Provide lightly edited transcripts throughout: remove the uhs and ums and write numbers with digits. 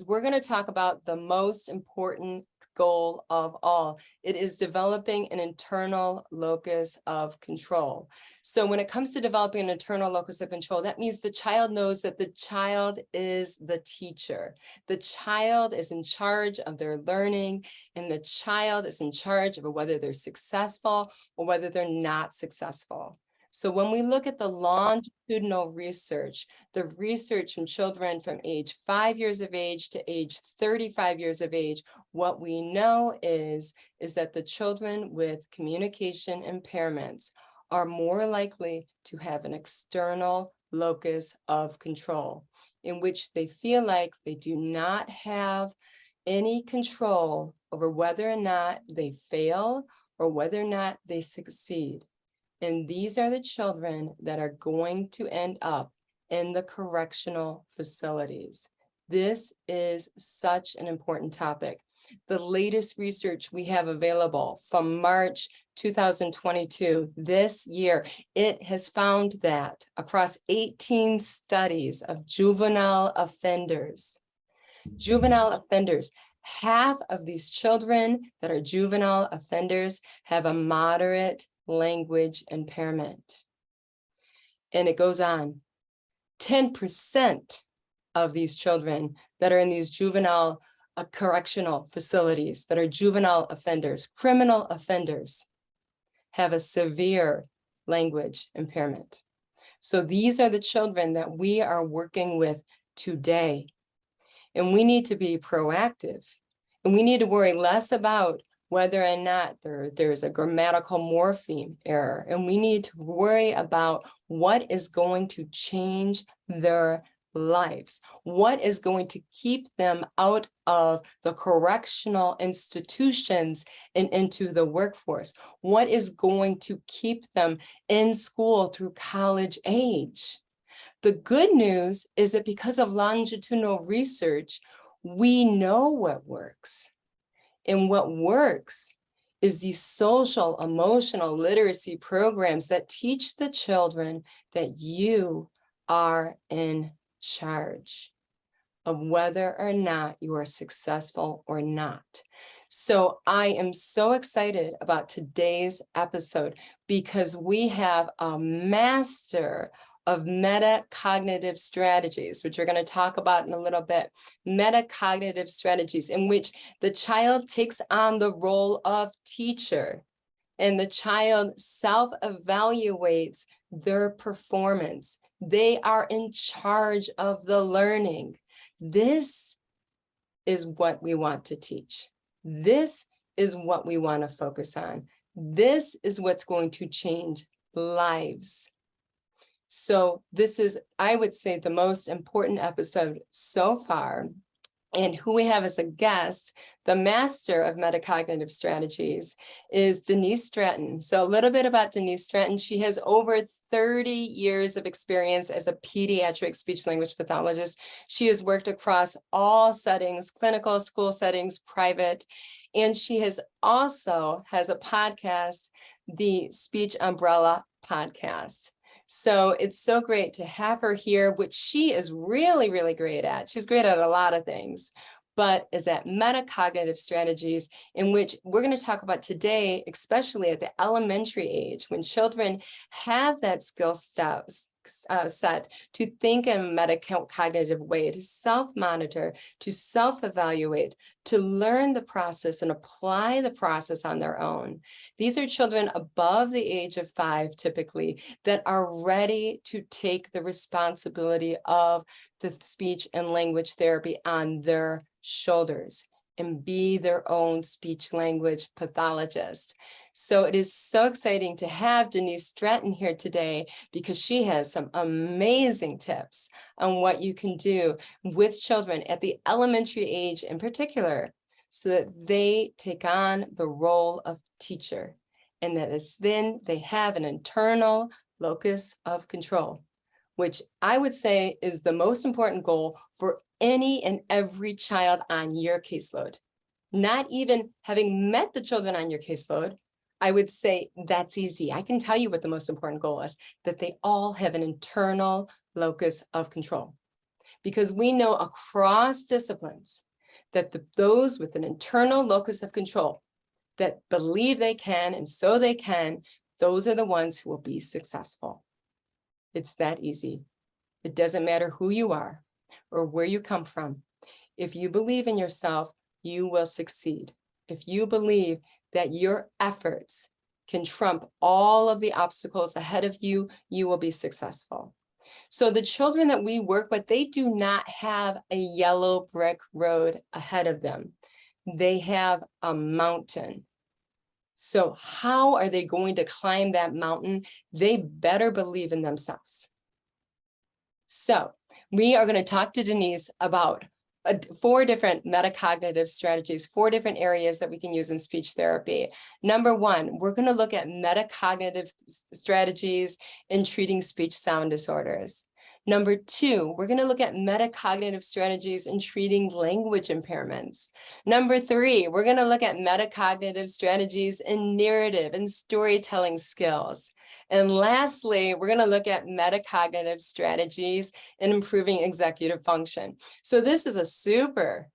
We're going to talk about the most important goal of all. It is developing an internal locus of control. So when it comes to developing an internal locus of control, that means the child knows that the child is the teacher. The child is in charge of their learning, and the child is in charge of whether they're successful or whether they're not successful. So when we look at the longitudinal research, the research from children from age 5 years of age to age 35 years of age, what we know is that the children with communication impairments are more likely to have an external locus of control, in which they feel like they do not have any control over whether or not they fail or whether or not they succeed. And these are the children that are going to end up in the correctional facilities. This is such an important topic. The latest research we have available from March 2022, this year, it has found that across 18 studies of juvenile offenders, half of these children that are juvenile offenders have a moderate language impairment. And it goes on. 10% of these children that are in these juvenile correctional facilities, that are juvenile offenders, criminal offenders, have a severe language impairment. So these are the children that we are working with today. And we need to be proactive. And we need to worry less about whether or not there's a grammatical morpheme error. And we need to worry about what is going to change their lives, what is going to keep them out of the correctional institutions and into the workforce, what is going to keep them in school through college age. The good news is that because of longitudinal research, we know what works. And what works is these social, emotional literacy programs that teach the children that you are in charge of whether or not you are successful or not. So I am so excited about today's episode because we have a master of metacognitive strategies, which we're going to talk about in a little bit. Metacognitive strategies in which the child takes on the role of teacher and the child self-evaluates their performance. They are in charge of the learning. This is what we want to teach. This is what we want to focus on. This is what's going to change lives. So this is, I would say, the most important episode so far. And who we have as a guest, the master of metacognitive strategies, is Denise Stratton. So a little bit about Denise Stratton. She has over 30 years of experience as a pediatric speech-language pathologist. She has worked across all settings, clinical, school settings, private, and she has also has a podcast, the Speech Umbrella Podcast. So it's so great to have her here, which she is really, really great at. She's great at a lot of things, but is at metacognitive strategies, in which we're going to talk about today, especially at the elementary age, when children have that skill set to think in a metacognitive way, to self-monitor, to self-evaluate, to learn the process and apply the process on their own. These are children above the age of 5, typically, that are ready to take the responsibility of the speech and language therapy on their shoulders and be their own speech language pathologist. So it is so exciting to have Denise Stratton here today because she has some amazing tips on what you can do with children at the elementary age in particular, so that they take on the role of teacher, and that is then they have an internal locus of control, which I would say is the most important goal for any and every child on your caseload. Not even having met the children on your caseload, I would say that's easy. I can tell you what the most important goal is, that they all have an internal locus of control. because we know across disciplines that those with an internal locus of control that believe they can, and so they can, those are the ones who will be successful. It's that easy. It doesn't matter who you are or where you come from. If you believe in yourself, you will succeed. If you believe that your efforts can trump all of the obstacles ahead of you, you will be successful. So the children that we work with, they do not have a yellow brick road ahead of them. They have a mountain. So how are they going to climb that mountain? They better believe in themselves. So we are going to talk to Denise about 4 different metacognitive strategies, 4 different areas that we can use in speech therapy. Number 1, we're going to look at metacognitive strategies in treating speech sound disorders. Number 2, we're going to look at metacognitive strategies in treating language impairments. Number 3, we're going to look at metacognitive strategies in narrative and storytelling skills. And lastly, we're going to look at metacognitive strategies in improving executive function. So this is a super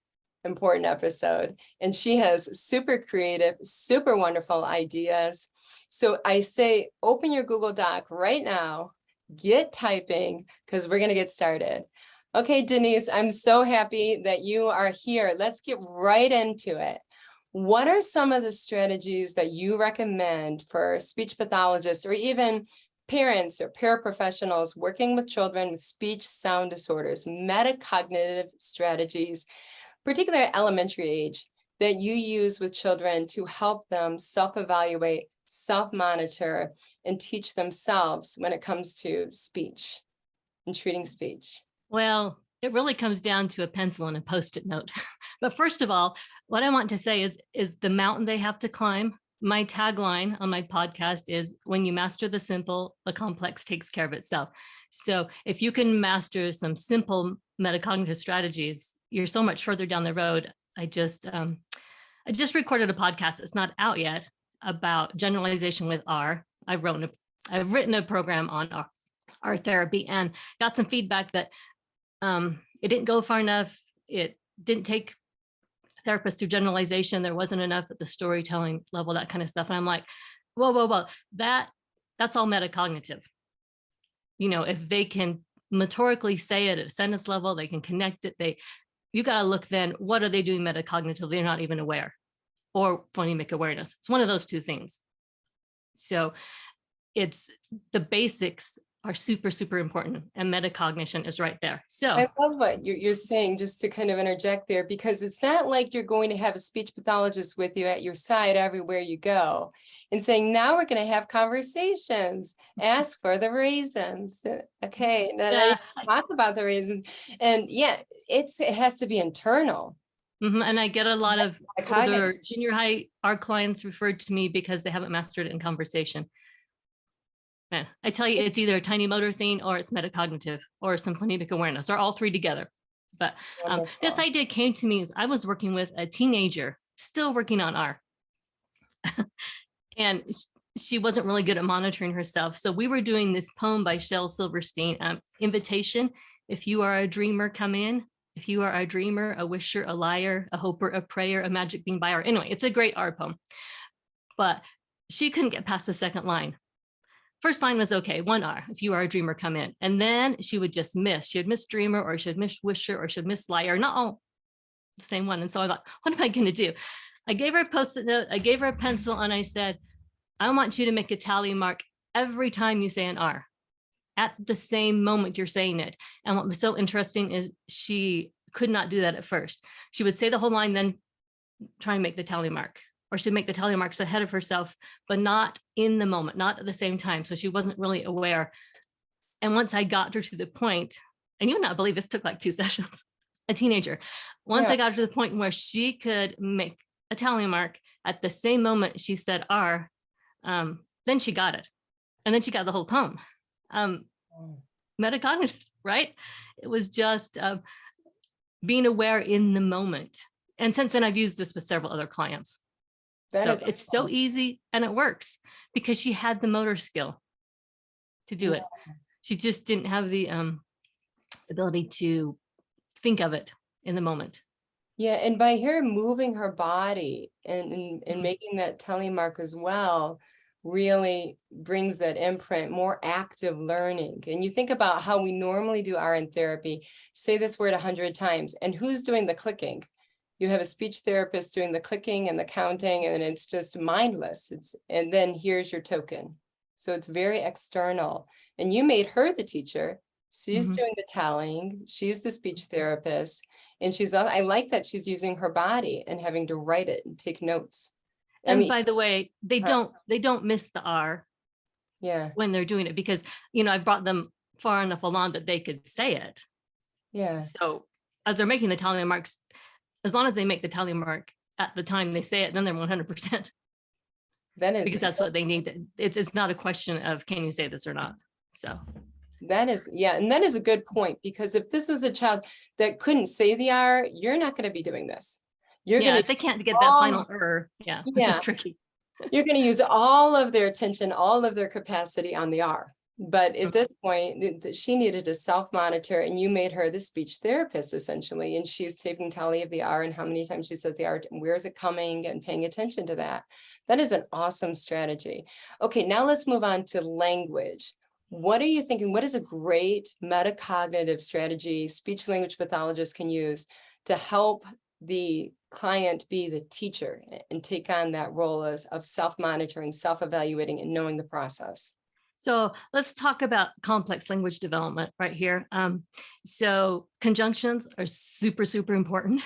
important episode, and she has super creative, super wonderful ideas. So I say, open your Google Doc right now, get typing, because we're going to get started. Okay, Denise, I'm so happy that you are here. Let's get right into it. What are some of the strategies that you recommend for speech pathologists or even parents or paraprofessionals working with children with speech sound disorders, metacognitive strategies, particularly at elementary age, that you use with children to help them self-evaluate, self-monitor, and teach themselves when it comes to speech and treating speech? Well, it really comes down to a pencil and a Post-it note. But first of all, what I want to say is the mountain they have to climb. My tagline on my podcast is, when you master the simple, the complex takes care of itself. So if you can master some simple metacognitive strategies, you're so much further down the road. I just recorded a podcast that's not out yet about generalization with R. I've written a program on R therapy and got some feedback that it didn't go far enough. It didn't take therapists through generalization. There wasn't enough at the storytelling level, that kind of stuff. And I'm like, whoa, that's all metacognitive. You know, if they can motorically say it at a sentence level, they can connect it. You got to look then, what are they doing metacognitively? They're not even aware, or phonemic awareness. It's one of those 2 things. So it's the basics are super, super important, and metacognition is right there. So I love what you're saying, just to kind of interject there, because it's not like you're going to have a speech pathologist with you at your side everywhere you go and saying, now we're going to have conversations, ask for the reasons. Okay, now talk about the reasons. And yeah, it has to be internal. And I get a lot of older junior high, our clients referred to me because they haven't mastered it in conversation. Man, I tell you, it's either a tiny motor thing, or it's metacognitive, or some phonemic awareness, or all 3 together. But this idea came to me as I was working with a teenager, still working on R. And she wasn't really good at monitoring herself. So we were doing this poem by Shel Silverstein, Invitation. If you are a dreamer, come in. If you are a dreamer, a wisher, a liar, a hoper, a prayer, a magic being by R. Anyway, it's a great R poem. But she couldn't get past the second line. First line was okay, 1 R, if you are a dreamer, come in. And then she would just miss. She would miss dreamer, or she would miss wisher, or she would miss liar, not all the same one. And so I thought, what am I going to do? I gave her a Post-it note, I gave her a pencil, and I said, I want you to make a tally mark every time you say an R, at the same moment you're saying it. And what was so interesting is she could not do that at first. She would say the whole line, then try and make the tally mark. Or she'd make the tally marks ahead of herself, but not in the moment, not at the same time. So she wasn't really aware. And once I got her to the point, and you would not believe this took like 2 sessions, a teenager. Once I got her to the point where she could make a tally mark at the same moment she said R, then she got it. And then she got the whole poem. Metacognitive, right? It was just being aware in the moment. And since then, I've used this with several other clients. So it's so easy, and it works because she had the motor skill to do it. She just didn't have the ability to think of it in the moment. Yeah, and by her moving her body and making that telemark as well, really brings that imprint, more active learning. And you think about how we normally do RN therapy, say this word 100 times, and who's doing the clicking? You have a speech therapist doing the clicking and the counting, and it's just mindless. And then here's your token. So it's very external. And you made her the teacher. She's doing the telling, she's the speech therapist, and I like that she's using her body and having to write it and take notes. And by the way, they don't miss the R yeah, when they're doing it, because, I brought them far enough along that they could say it. yeah, So as they're making the tally marks, as long as they make the tally mark at the time they say it, then they're 100%. Because that's what they need. It's not a question of, can you say this or not? So that is, yeah, and that is a good point, because if this was a child that couldn't say the R, you're not going to be doing this. If they can't get that final which is tricky. You're going to use all of their attention, all of their capacity on the R. But at this point, she needed to self-monitor, and you made her the speech therapist essentially, and she's taking tally of the R and how many times she says the R, and where is it coming, and paying attention to that. That is an awesome strategy. Okay, now let's move on to language. What are you thinking? What is a great metacognitive strategy speech language pathologists can use to help the client be the teacher and take on that role of self-monitoring, self-evaluating, and knowing the process? So let's talk about complex language development right here. So conjunctions are super, super important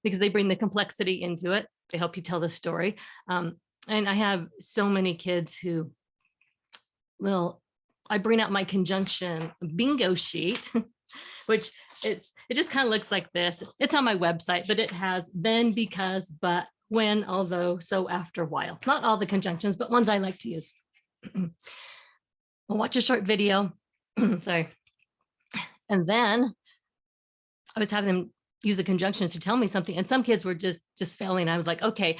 because they bring the complexity into it. They help you tell the story. And I have so many kids who I bring out my conjunction bingo sheet, which it just kind of looks like this. It's on my website, but it has then, because, but, when, although, so, after, while. Not all the conjunctions, but ones I like to use. We'll watch a short video. Sorry. And then I was having them use the conjunctions to tell me something, and some kids were just failing. I was like, okay,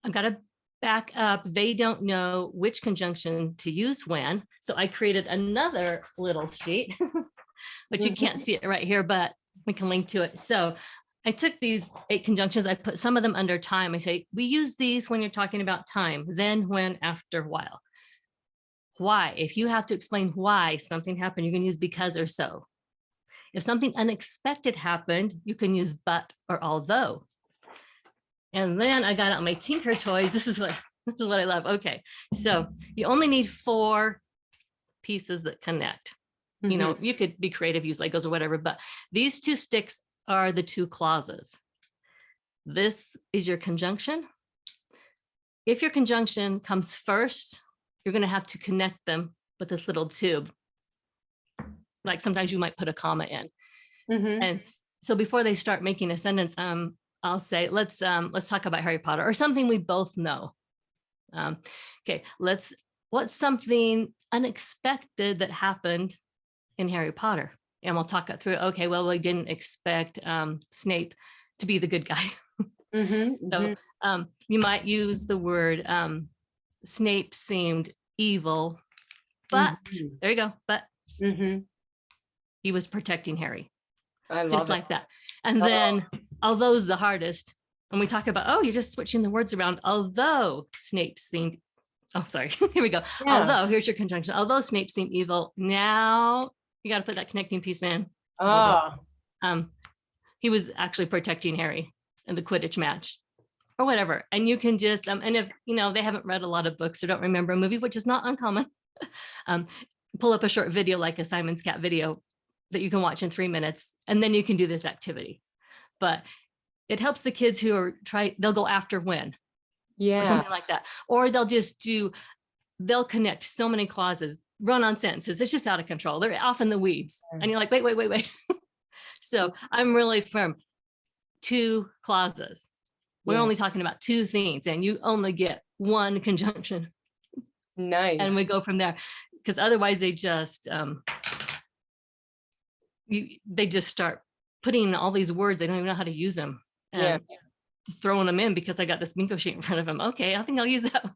I've got to back up. They don't know which conjunction to use when. So I created another little sheet, but you can't see it right here, but we can link to it. So I took these 8 conjunctions. I put some of them under time. I say, we use these when you're talking about time, then, when, after, while. Why? If you have to explain why something happened, you can use because or so. If something unexpected happened, you can use but or although. And then I got out my Tinker toys. This is what I love. Okay, so you only need 4 pieces that connect. You could be creative, use Legos or whatever, but these 2 sticks are the 2 clauses. This is your conjunction. If your conjunction comes first, you're going to have to connect them with this little tube. Like sometimes you might put a comma in. And so before they start making a sentence, I'll say, let's talk about Harry Potter or something we both know. Okay, what's something unexpected that happened in Harry Potter? And we'll talk it through. Okay, well, we didn't expect Snape to be the good guy. So you might use the word Snape seemed evil, but there you go. But he was protecting Harry. I love just like that. And then, although is the hardest, and we talk about, you're just switching the words around. Although Snape seemed, sorry, here we go. Yeah. Although, here's your conjunction. Although Snape seemed evil, now you got to put that connecting piece in. He was actually protecting Harry in the Quidditch match or whatever. And you can just, and if, they haven't read a lot of books or don't remember a movie, which is not uncommon, pull up a short video like a Simon's Cat video that you can watch in 3 minutes, and then you can do this activity. But it helps the kids who are they'll go after when, or something like that. Or they'll connect so many clauses, run on sentences. It's just out of control. They're off in the weeds. And you're like, wait. So I'm really firm. 2 clauses. We're only talking about 2 things, and you only get 1 conjunction. Nice. And we go from there, because otherwise they just start putting in all these words. They don't even know how to use them. And just throwing them in because I got this bingo sheet in front of them. Okay, I think I'll use that.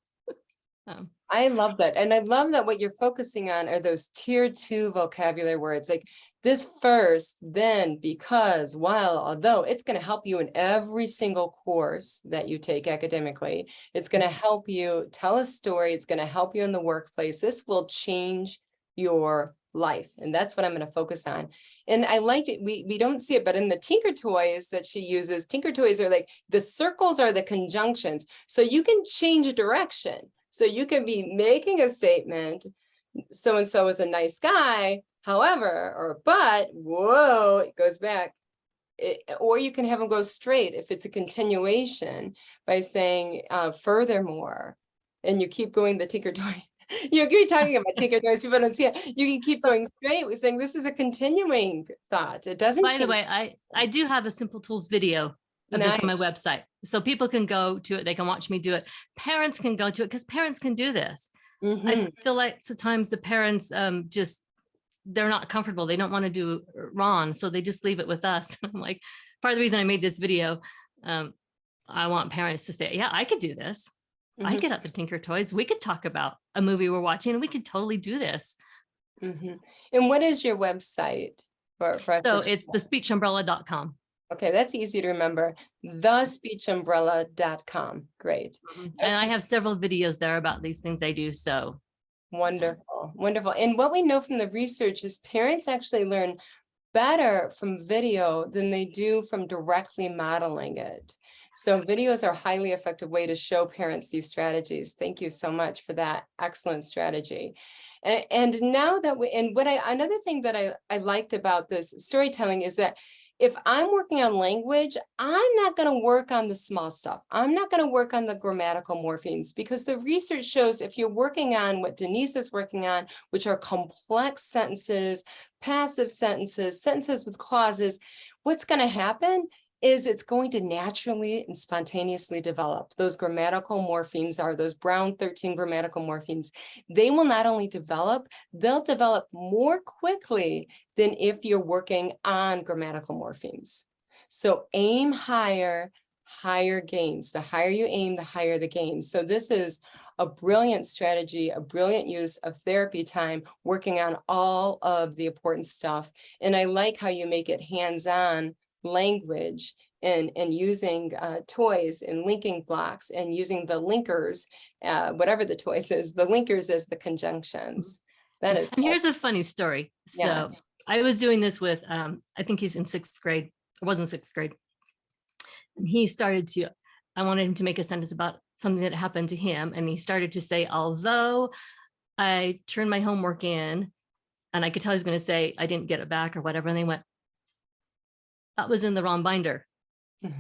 I love that. And I love that what you're focusing on are those tier 2 vocabulary words. Like This first, then, because, while, although, it's going to help you in every single course that you take academically. It's going to help you tell a story. It's going to help you in the workplace. This will change your life. And that's what I'm going to focus on. And I liked it. We don't see it, but in the Tinker Toys that she uses, Tinker Toys are like the circles are the conjunctions. So you can change direction. So you can be making a statement, so-and-so is a nice guy, however, or but, whoa, it goes back. Or you can have them go straight if it's a continuation by saying furthermore, and you keep going the Tinker Toy. You're talking about Tinker Toys, people don't see it. You can keep going straight with saying this is a continuing thought. It doesn't By change. the way, I do have a Simple Tools video of this on my website. So people can go to it. They can watch me do it. Parents can go to it because parents can do this. I feel like sometimes the parents just, they're not comfortable. They don't want to do wrong. So they just leave it with us. I'm like, part of the reason I made this video, I want parents to say, yeah, I could do this. I get out the Tinker Toys. We could talk about a movie we're watching and we could totally do this. And what is your website? So it's thespeechumbrella.com. Okay, that's easy to remember. Thespeechumbrella.com. Great. And I have several videos there about these things I do. So wonderful, wonderful. And what we know from the research is parents actually learn better from video than they do from directly modeling it. So videos are a highly effective way to show parents these strategies. Thank you so much for that excellent strategy. And now that another thing that I liked about this storytelling is that if I'm working on language, I'm not going to work on the small stuff. I'm not going to work on the grammatical morphemes, because the research shows if you're working on what Denise is working on, which are complex sentences, passive sentences, sentences with clauses, what's going to happen is it's going to naturally and spontaneously develop. Those grammatical morphemes are those Brown 13 grammatical morphemes. They will not only develop, they'll develop more quickly than if you're working on grammatical morphemes. So aim higher, higher gains. The higher you aim, the higher the gains. So this is a brilliant strategy, a brilliant use of therapy time, working on all of the important stuff. And I like how you make it hands-on language and using toys and linking blocks and using the linkers, whatever the toys is, the linkers as the conjunctions. That is. And here's a funny story. So I was doing this with, I think he's in 6th grade, or was in 6th grade. And he started to, I wanted him to make a sentence about something that happened to him. And he started to say, although I turned my homework in, and I could tell he was going to say, I didn't get it back or whatever. And they went, that was in the wrong binder.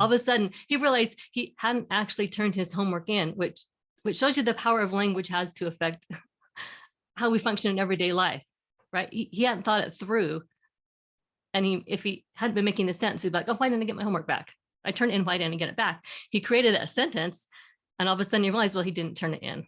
All of a sudden, he realized he hadn't actually turned his homework in, which shows you the power of language has to affect how we function in everyday life, right? He hadn't thought it through. And if he hadn't been making the sentence, he'd be like, oh, why didn't I get my homework back? I turned it in, why didn't I get it back? He created a sentence, and all of a sudden you realize, well, he didn't turn it in.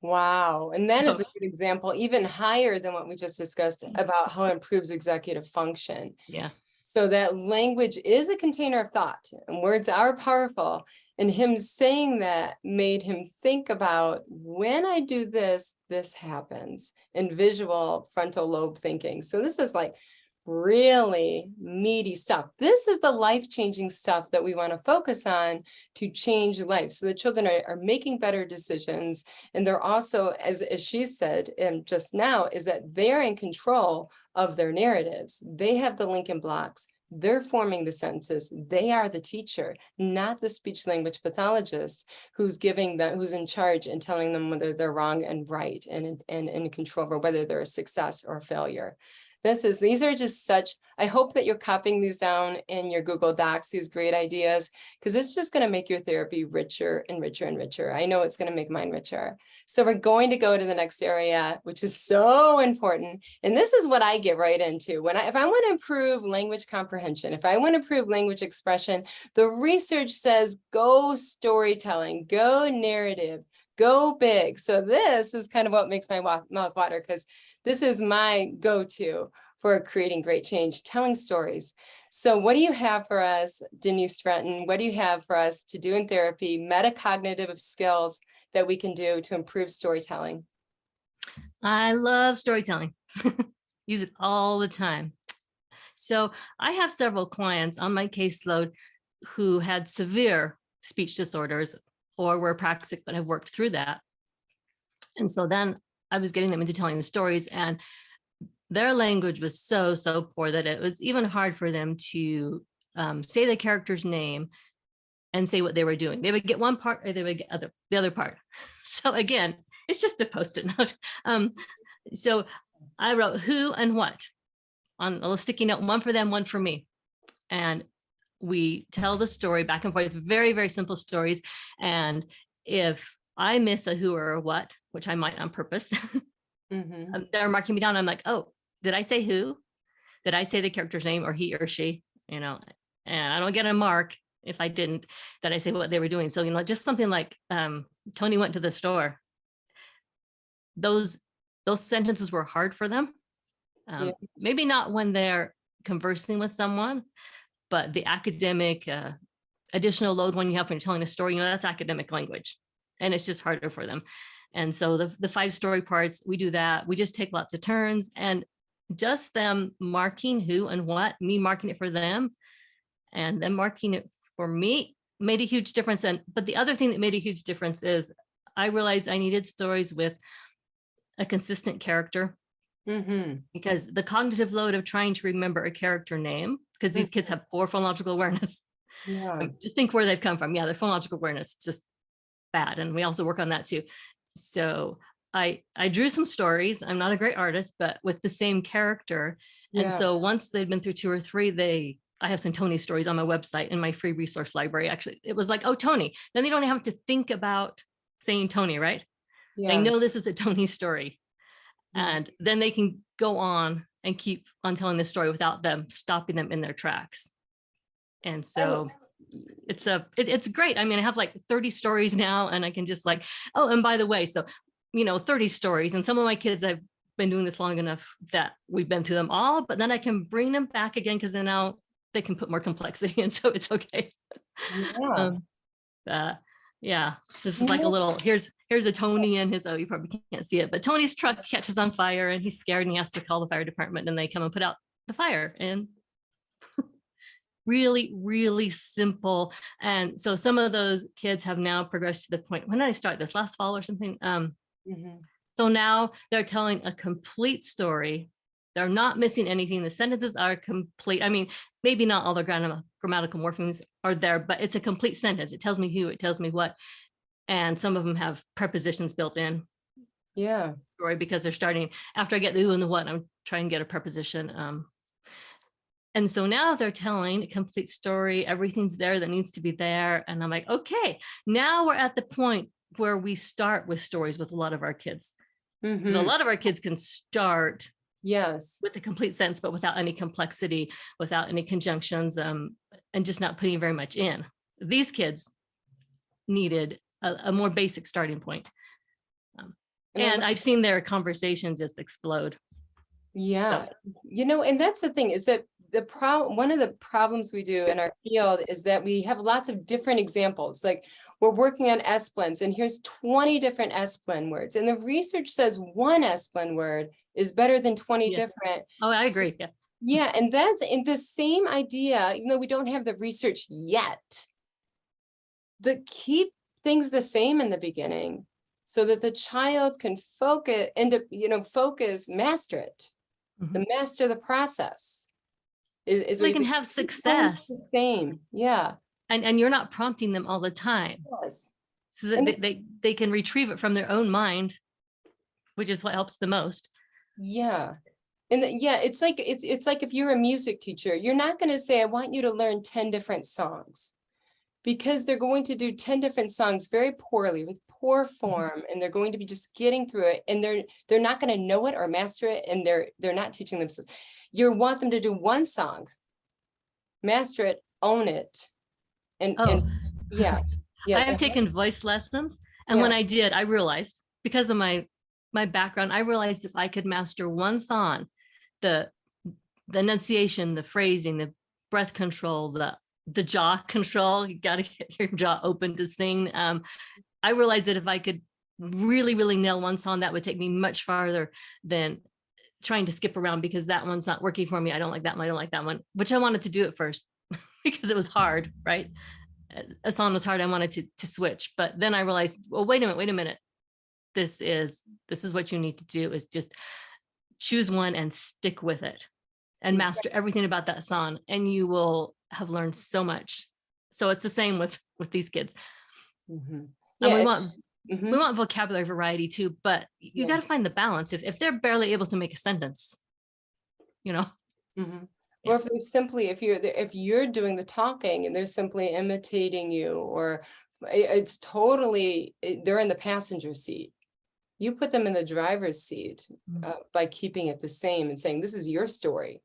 Wow. And that is a good example, even higher than what we just discussed about how it improves executive function. Yeah. So that language is a container of thought, and words are powerful. And him saying that made him think about, when I do this, this happens, and visual frontal lobe thinking. So this is like really meaty stuff. This is the life-changing stuff that we want to focus on to change life. So the children are making better decisions. And they're also, as she said just now, is that they're in control of their narratives. They have the Lincoln blocks. They're forming the sentences. They are the teacher, not the speech language pathologist who's in charge and telling them whether they're wrong and right, and in control over whether they're a success or a failure. These are just such, I hope that you're copying these down in your Google Docs, these great ideas, because it's just going to make your therapy richer and richer and richer. I know it's going to make mine richer. So we're going to go to the next area, which is so important. And this is what I get right into. If I want to improve language comprehension, if I want to improve language expression, the research says go storytelling, go narrative, go big. So this is kind of what makes my mouth water, because this is my go-to for creating great change, telling stories. So what do you have for us, Denise Stratton? What do you have for us to do in therapy, metacognitive skills that we can do to improve storytelling? I love storytelling. Use it all the time. So I have several clients on my caseload who had severe speech disorders or were praxic, but have worked through that. And so then I was getting them into telling the stories, and their language was so poor that it was even hard for them to say the character's name and say what they were doing. They would get one part, or they would get the other part. So again, it's just a Post-it note. So I wrote who and what on a little sticky note, one for them, one for me. And we tell the story back and forth, very, very simple stories. And if I miss a who or a what, which I might on purpose, they're marking me down. I'm like, oh, did I say who? Did I say the character's name, or he or she? You know, and I don't get a mark if I didn't, that I say what they were doing. So, you know, just something like Tony went to the store. Those sentences were hard for them. Maybe not when they're conversing with someone, but the academic additional load when you have when you're telling a story, you know, that's academic language, and it's just harder for them. And so the 5 story parts, we do that. We just take lots of turns, and just them marking who and what, me marking it for them, and them marking it for me made a huge difference. But the other thing that made a huge difference is I realized I needed stories with a consistent character, because the cognitive load of trying to remember a character name, because these kids have poor phonological awareness. Just think where they've come from. Yeah, their phonological awareness just bad. And we also work on that too. So I drew some stories. I'm not a great artist, but with the same character. And so once they'd been through 2 or 3, I have some Tony stories on my website in my free resource library. Actually, it was like, oh, Tony. Then they don't have to think about saying Tony, right? They know this is a Tony story. And then they can go on and keep on telling the story without them stopping them in their tracks. And so it's great. I mean, I have like 30 stories now, and I can just like, oh, and by the way, so, you know, 30 stories, and some of my kids, I've been doing this long enough that we've been through them all, but then I can bring them back again, because then now they can put more complexity in, so it's okay. Yeah, this is like a little, here's a Tony and his, oh, you probably can't see it, but Tony's truck catches on fire and he's scared and he has to call the fire department, and they come and put out the fire. And really, really simple. And so some of those kids have now progressed to the point, when did I start this, last fall or something? So now they're telling a complete story. They're not missing anything. The sentences are complete. I mean, maybe not all the grammatical morphemes are there, but it's a complete sentence. It tells me who, it tells me what. And some of them have prepositions built in. Story, because they're starting, after I get the who and the what, I'm trying to get a preposition. And so now they're telling a complete story. Everything's there that needs to be there. And I'm like, okay, now we're at the point where we start with stories with a lot of our kids. Because a lot of our kids can start with a complete sentence, but without any complexity, without any conjunctions, and just not putting very much in. These kids needed a more basic starting point. And I've seen their conversation just explode. So. You know, and that's the thing, is that one of the problems we do in our field is that we have lots of different examples. Like, we're working on S-blends, and here's 20 different S-blend words. And the research says one S-blend word is better than 20 different. Oh, I agree. And that's in the same idea, even though we don't have the research yet. Keep things the same in the beginning, so that the child can focus, master it, master the process. So they can have success. The same, And you're not prompting them all the time. So that they can retrieve it from their own mind, which is what helps the most. It's like if you're a music teacher, you're not going to say, I want you to learn 10 different songs, because they're going to do 10 different songs very poorly with poor form, and they're going to be just getting through it, and they're not going to know it or master it, and they're not teaching themselves. You want them to do one song, master it, own it, and I have taken voice lessons, and when I did, I realized, because of my background, I realized if I could master one song, the enunciation, the phrasing, the breath control, the jaw control, you got to get your jaw open to sing. I realized that if I could really, really nail one song, that would take me much farther than trying to skip around because that one's not working for me. I don't like that one. I don't like that one, which I wanted to do at first because it was hard, right? A song was hard. I wanted to switch, but then I realized, well, wait a minute. This is what you need to do, is just choose one and stick with it and master everything about that song, and you will have learned so much. So it's the same with these kids. Mhm. And Yeah, we want mhm. vocabulary variety too, but you got to find the balance. If they're barely able to make a sentence, you know. Mhm. Yeah. Or if they're simply, if you're doing the talking and they're simply imitating you, or it's totally, they're in the passenger seat. You put them in the driver's seat by keeping it the same and saying, this is your story.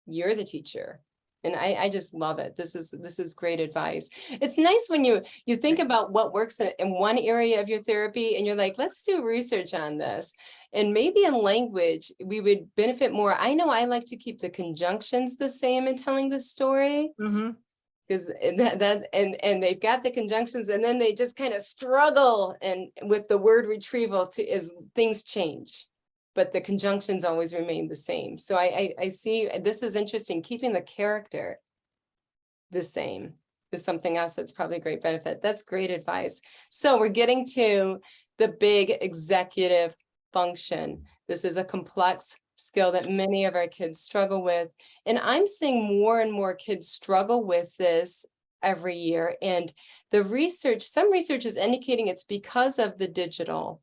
You're the teacher. And I just love it. This is great advice. It's nice when you think about what works in one area of your therapy and you're like, let's do research on this. And maybe in language, we would benefit more. I know I like to keep the conjunctions the same in telling the story. Because and they've got the conjunctions, and then they just kind of struggle and with the word retrieval as things change, but the conjunctions always remain the same. So I see this is interesting. Keeping the character the same is something else that's probably a great benefit. That's great advice. So we're getting to the big executive function. This is a complex skill that many of our kids struggle with. And I'm seeing more and more kids struggle with this every year. And some research is indicating it's because of the digital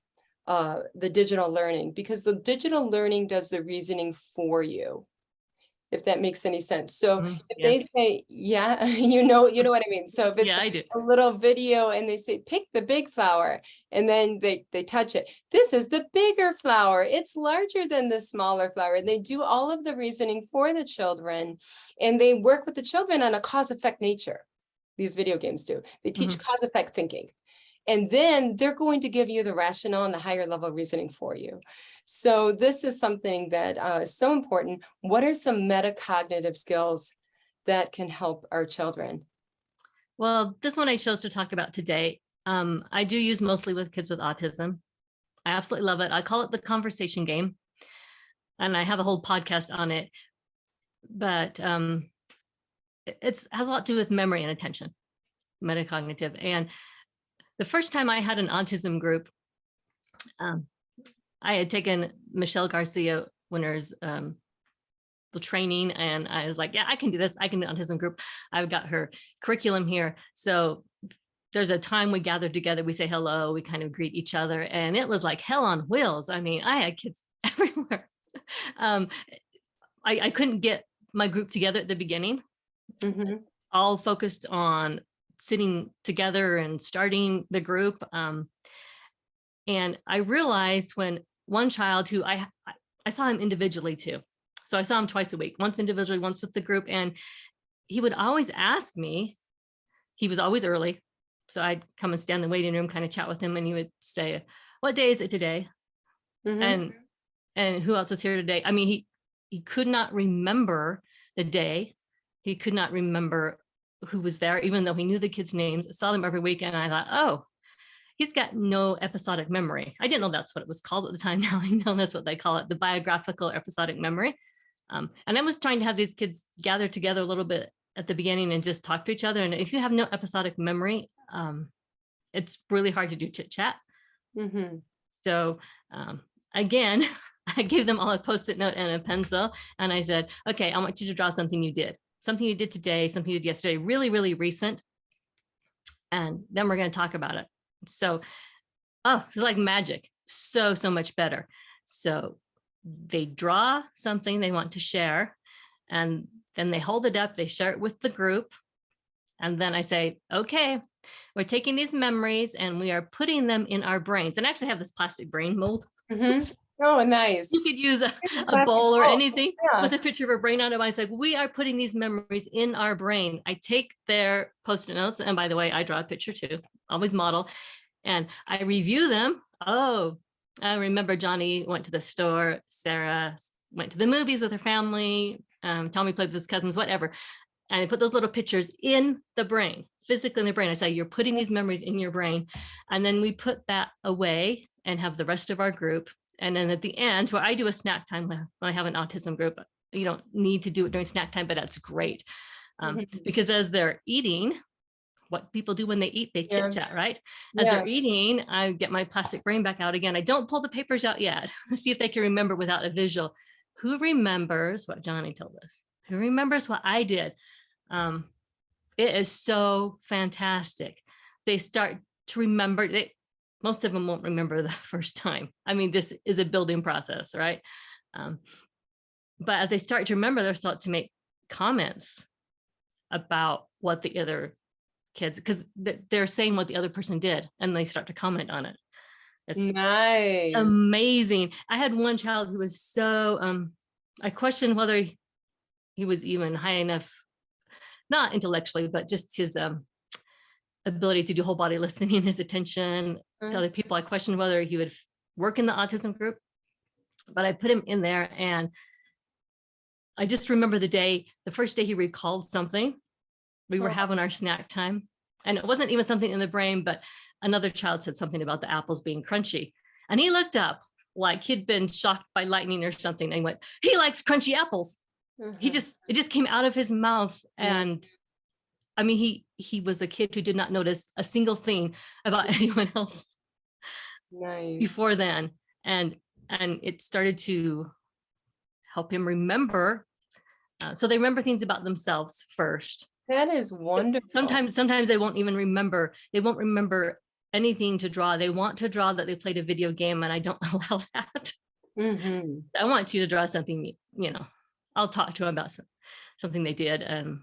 learning, because the digital learning does the reasoning for you, if that makes any sense. So if they Yes. say, yeah, you know what I mean. So if it's Yeah, I do. a little video and they say, pick the big flower, and then they touch it. This is the bigger flower. It's larger than the smaller flower. And they do all of the reasoning for the children, and they work with the children on a cause-effect nature. These video games do. They teach cause-effect thinking. And then they're going to give you the rationale and the higher level reasoning for you. So this is something that is so important. What are some metacognitive skills that can help our children? Well, this one I chose to talk about today. I do use mostly with kids with autism. I absolutely love it. I call it the conversation game, and I have a whole podcast on it. But it has a lot to do with memory and attention, metacognitive. And the first time I had an autism group, I had taken Michelle Garcia Winner's the training, and I was like, yeah, I can do this. I can do autism group. I've got her curriculum here. So there's a time we gather together, we say hello, we kind of greet each other, and it was like hell on wheels. I mean, I had kids everywhere. I couldn't get my group together at the beginning, all focused on sitting together and starting the group. And I realized when one child who I saw him individually too. So I saw him twice a week, once individually, once with the group. And he would always ask me, he was always early. So I'd come and stand in the waiting room, kind of chat with him. And he would say, what day is it today? And who else is here today? I mean, he could not remember the day. He could not remember who was there, even though he knew the kids' names, saw them every week. And I thought, oh, he's got no episodic memory. I didn't know that's what it was called at the time. Now I know that's what they call it, the biographical episodic memory. And I was trying to have these kids gather together a little bit at the beginning and just talk to each other. And if you have no episodic memory, it's really hard to do chit chat. So again, I gave them all a Post-it note and a pencil. And I said, okay, I want you to draw something you did today, something you did yesterday, really, really recent. And then we're going to talk about it. So, oh, it was like magic. So much better. So they draw something they want to share, and then they hold it up, they share it with the group. And then I say, okay, we're taking these memories and we are putting them in our brains. And I actually have this plastic brain mold. Oh, nice. You could use a bowl or anything with a picture of a brain on it. I was like, we are putting these memories in our brain. I take their Post-it notes. And by the way, I draw a picture too, always model. And I review them. Oh, I remember Johnny went to the store. Sarah went to the movies with her family. Tommy played with his cousins, whatever. And I put those little pictures in the brain, physically in the brain. I say, you're putting these memories in your brain. And then we put that away and have the rest of our group And then at the end, where I do a snack time when I have an autism group, you don't need to do it during snack time, but that's great. Because as they're eating, what people do when they eat, they chit chat, right? As they're eating, I get my plastic brain back out again. I don't pull the papers out yet. See if they can remember without a visual. Who remembers what Johnny told us? Who remembers what I did? It is so fantastic. They start to remember. Most of them won't remember the first time. I mean, this is a building process, right? But as they start to remember, they'll start to make comments about what the other kids, because they're saying what the other person did, and they start to comment on it. It's nice. Amazing. I had one child who was so, I questioned whether he was even high enough, not intellectually, but just his ability to do whole body listening, his attention to other people. I questioned whether he would work in the autism group, but I put him in there, and I just remember the first day he recalled something. We were having our snack time, and it wasn't even something in the brain, but another child said something about the apples being crunchy. And he looked up like he'd been shocked by lightning or something, and he went, he likes crunchy apples. It just came out of his mouth. And I mean, he was a kid who did not notice a single thing about anyone else before then. And it started to help him remember. So they remember things about themselves first. That is wonderful. Sometimes they won't even remember. They won't remember anything to draw. They want to draw that they played a video game, and I don't allow that. I want you to draw something, I'll talk to them about something they did and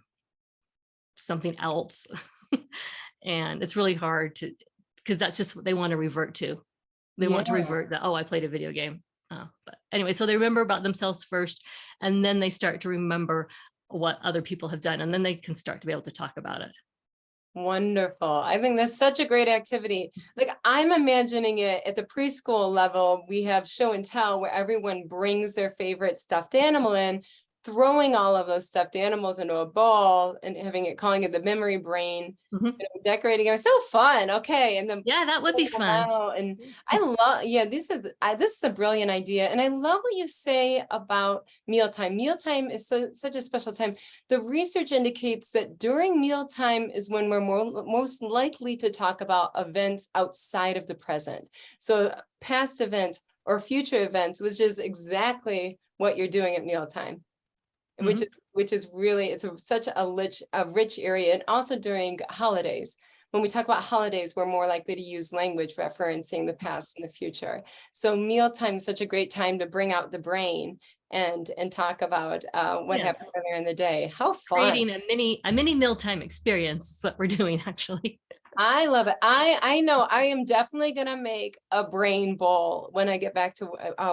something else. And it's really hard because that's just what they want to revert to. They want to revert that, I played a video game. But anyway, so they remember about themselves first, and then they start to remember what other people have done, and then they can start to be able to talk about it. Wonderful. I think that's such a great activity. Like, I'm imagining it at the preschool level. We have show and tell where everyone brings their favorite stuffed animal in, throwing all of those stuffed animals into a bowl and calling it the memory brain, decorating it. It's so fun. Okay. And then that would be fun. And I love, this is a brilliant idea. And I love what you say about mealtime. Mealtime is such a special time. The research indicates that during mealtime is when we're most likely to talk about events outside of the present. So past events or future events, which is exactly what you're doing at mealtime. Which is really, it's such a rich area. And also during holidays, when we talk about holidays, we're more likely to use language referencing the past and the future. So mealtime is such a great time to bring out the brain and talk about what happened earlier in the day. How fun. Creating a mini mealtime experience is what we're doing, actually. I love it. I know I am definitely going to make a brain bowl when I get back to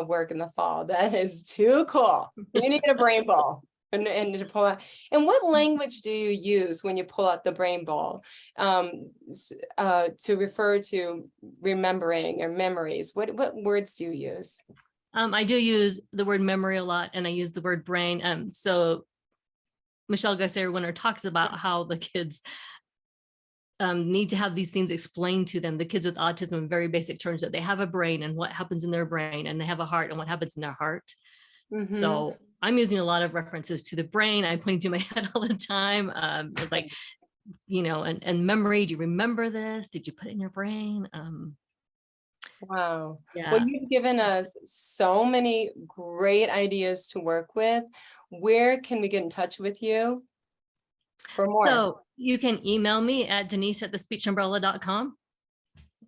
work in the fall. That is too cool. You need a brain bowl. And to pull out. And what language do you use when you pull out the brain bowl to refer to remembering or memories? What words do you use? I do use the word memory a lot, and I use the word brain. So Michelle Garcia-Winner talks about how the kids need to have these things explained to them. The kids with autism in very basic terms, that they have a brain and what happens in their brain, and they have a heart and what happens in their heart. So I'm using a lot of references to the brain. I'm pointing to my head all the time. It's like, and memory. Do you remember this? Did you put it in your brain? Wow. Well, you've given us so many great ideas to work with. Where can we get in touch with you for more? So you can email me at denise@thespeechumbrella.com.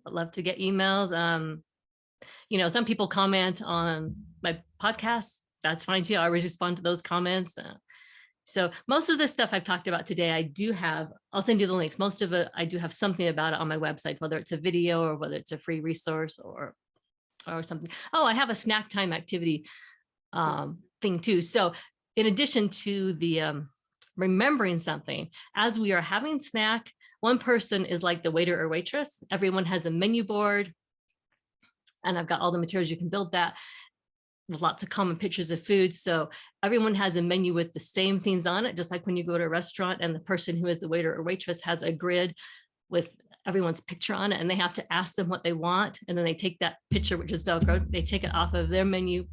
I'd love to get emails. Some people comment on my podcast. That's fine too. I always respond to those comments. So most of the stuff I've talked about today, I'll send you the links. Most of it, I do have something about it on my website, whether it's a video or whether it's a free resource or something. Oh, I have a snack time activity thing too. So in addition to the remembering something, as we are having snack, one person is like the waiter or waitress. Everyone has a menu board, and I've got all the materials you can build that with lots of common pictures of food. So everyone has a menu with the same things on it, just like when you go to a restaurant and the person who is the waiter or waitress has a grid with everyone's picture on it, and they have to ask them what they want. And then they take that picture, which is Velcro, they take it off of their menu,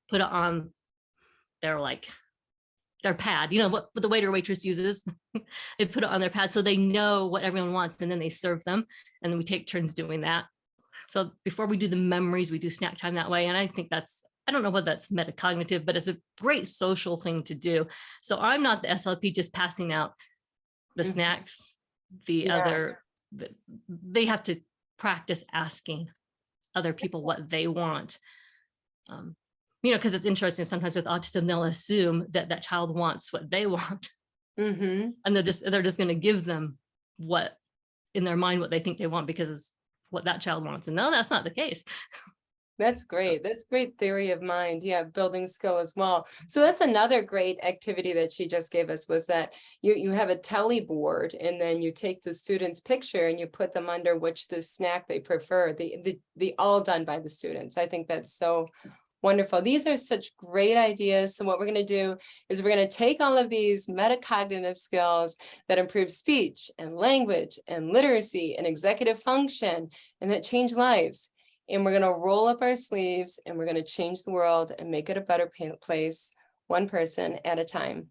put it on their pad, what the waiter or waitress uses. They put it on their pad so they know what everyone wants, and then they serve them. And then we take turns doing that. So before we do the memories, we do snack time that way. And I think I don't know whether that's metacognitive, but it's a great social thing to do. So I'm not the SLP just passing out the snacks. They have to practice asking other people what they want. Because it's interesting, sometimes with autism, they'll assume that that child wants what they want. And they're just going to give them what in their mind, what they think they want, because it's what that child wants. And no, that's not the case. That's great. That's great theory of mind. Yeah, building skill as well. So that's another great activity that she just gave us, was that you have a telly board, and then you take the student's picture and you put them under which the snack they prefer. The all done by the students. I think that's so wonderful. These are such great ideas. So what we're going to do is we're going to take all of these metacognitive skills that improve speech and language and literacy and executive function and that change lives. And we're going to roll up our sleeves, and we're going to change the world and make it a better place, one person at a time.